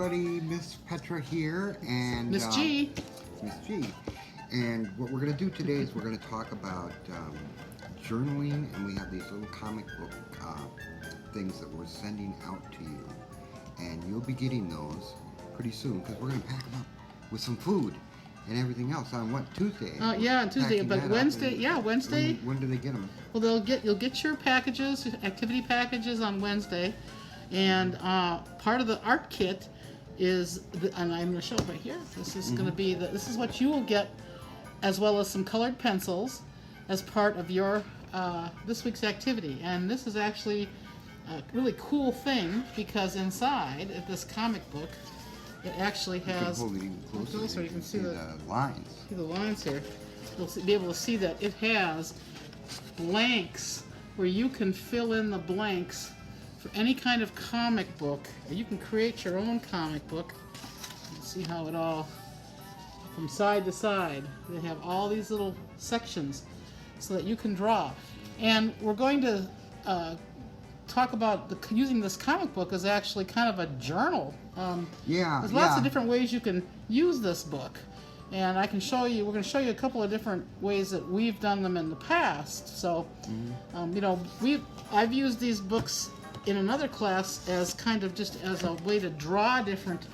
everybody, Miss Petra here and Ms G. Ms G. And what we're going to do today is we're going to talk about journaling, and we have these little comic book things that we're sending out to you. And you'll be getting those pretty soon because we're going to pack them up with some food and everything else on what, Tuesday? Yeah, on Tuesday, but Wednesday, Wednesday. When do they get them? Well, you'll get your packages, activity packages on Wednesday, and part of the art kit is, and I'm going to show it right here. This is going to be this is what you will get, as well as some colored pencils, as part of your this week's activity. And this is actually a really cool thing because inside of this comic book, it actually has. You can hold it even closer so you can see the lines. See the lines here. You'll be able to see that it has blanks where you can fill in the blanks for any kind of comic book, or you can create your own comic book. See how it all, from side to side, they have all these little sections so that you can draw. And we're going to talk about using this comic book as actually kind of a journal. There's lots of different ways you can use this book, and I can show you. We're going to show you a couple of different ways that we've done them in the past. So, I've used these books in another class as kind of just as a way to draw different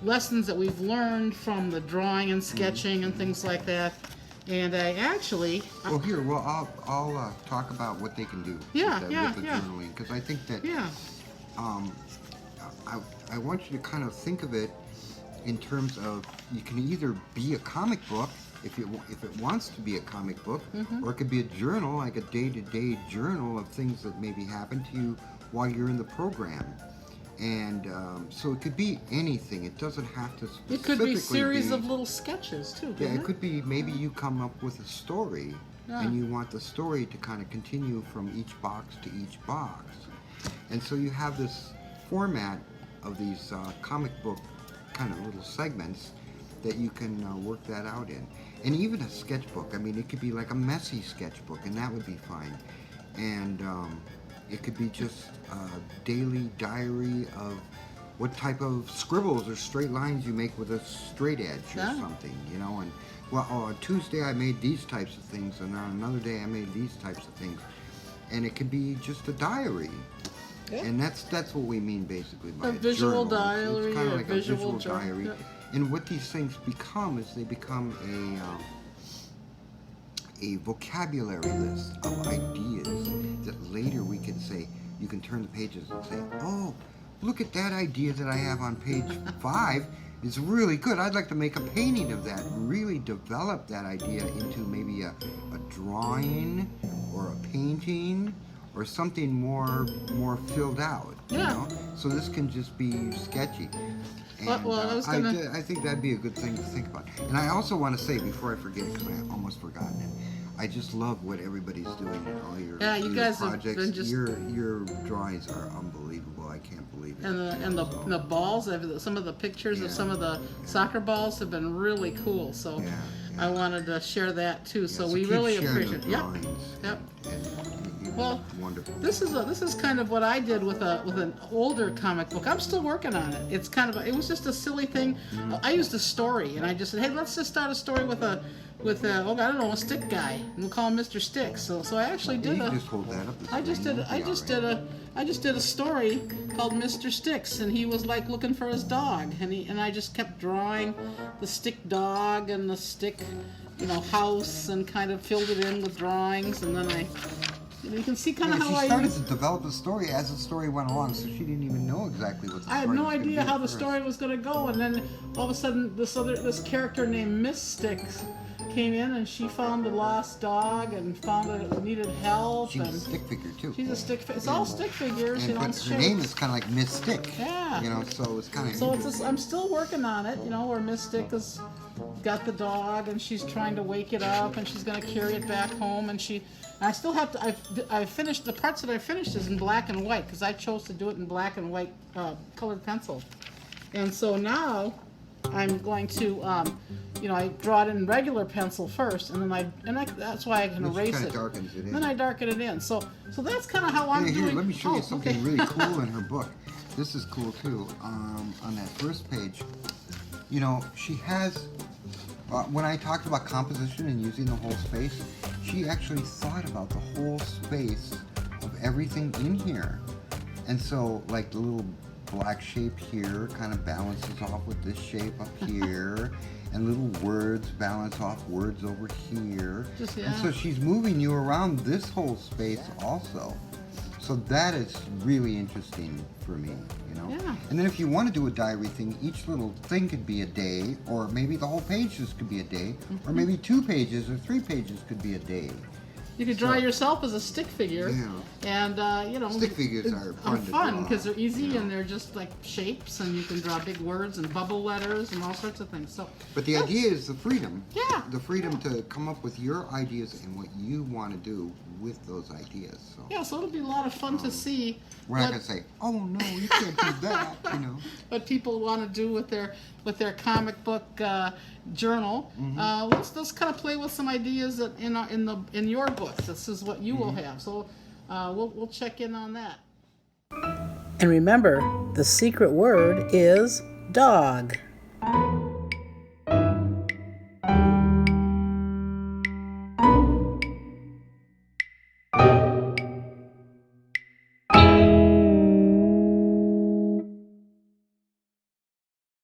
lessons that we've learned from the drawing and sketching and things like that. And I actually... I'll talk about what they can do with the journaling, because I think that I want you to kind of think of it in terms of, you can either be a comic book if it wants to be a comic book, or it could be a journal, like a day-to-day journal of things that maybe happen to you while you're in the program. And so it could be anything. It doesn't have to specifically It could be a series of little sketches, too. Yeah, it could be maybe you come up with a story, and you want the story to kind of continue from each box to each box. And so you have this format of these comic book kind of little segments that you can work that out in. And even a sketchbook. I mean, it could be like a messy sketchbook, and that would be fine. And it could be just a daily diary of what type of scribbles or straight lines you make with a straight edge or something, you know. And on Tuesday I made these types of things, and on another day I made these types of things. And it could be just a diary. Yeah. And that's what we mean basically by a visual journal. diary. It's kind of like a visual journal. diary. Yeah. And what these things become is they become a vocabulary list of ideas that later we can say, you can turn the pages and say, oh, look at that idea that I have on page 5. It's really good. I'd like to make a painting of that. Really develop that idea into maybe a drawing or a painting or something more filled out. You know? So this can just be sketchy. And, I think that'd be a good thing to think about. And I also want to say, before I forget it, because I almost forgotten it, I just love what everybody's doing in all your you guys projects. Have been just... Your drawings are unbelievable. I can't believe it. And the balls, some of the pictures of some of the soccer balls have been really cool. So I wanted to share that too. So we really appreciate it. Yep. Well, wonderful. This is kind of what I did with an older comic book. I'm still working on it. It's kind of it was just a silly thing. I used a story, and I just said, hey, let's just start a story with a a stick guy, and we'll call him Mr. Sticks. So I actually did just hold that up. I just did a story called Mr. Sticks, and he was like looking for his dog, and I just kept drawing the stick dog and the stick, house, and kind of filled it in with drawings, and then you can see kind of how she started to develop the story as the story went along, so she didn't even know exactly what the story was. I had no idea how the story was going to go, and then all of a sudden this character named Miss Sticks came in, and she found the lost dog and found it needed help. She's a stick figure too. She's a stick figure. It's all stick figures, but her name is kind of like Miss Stick. Yeah. So it's kind of. So I'm still working on it. Where Miss Stick has got the dog, and she's trying to wake it up, and she's going to carry it back home, and I still have to. I finished the parts that I finished is in black and white because I chose to do it in black and white colored pencil, and so now I'm going to, I draw it in regular pencil first, and then that's why I can erase it. Darkens it in. Then I darken it in. So that's kind of how I'm doing. Let me show you something really cool in her book. this is cool too. On that first page, you know, she has, when I talked about composition and using the whole space, she actually thought about the whole space of everything in here. And so, like the little black shape here kind of balances off with this shape up here, and little words balance off words over here. And so she's moving you around this whole space also. So that is really interesting for me, you know? Yeah. And then if you want to do a diary thing, each little thing could be a day, or maybe the whole page just could be a day, or maybe 2 pages or 3 pages could be a day. You could draw yourself as a stick figure, and you know, stick figures are fun because they're easy and they're just like shapes, and you can draw big words and bubble letters and all sorts of things. So, but the idea is the freedom. Yeah. The freedom to come up with your ideas and what you want to do with those ideas. So. Yeah, so it'll be a lot of fun to see. We're not gonna say, "Oh no, you can't do that," you know. What people want to do with their comic book journal. Let's kind of play with some ideas that in your book. This is what you will have. So we'll check in on that. And remember, the secret word is dog.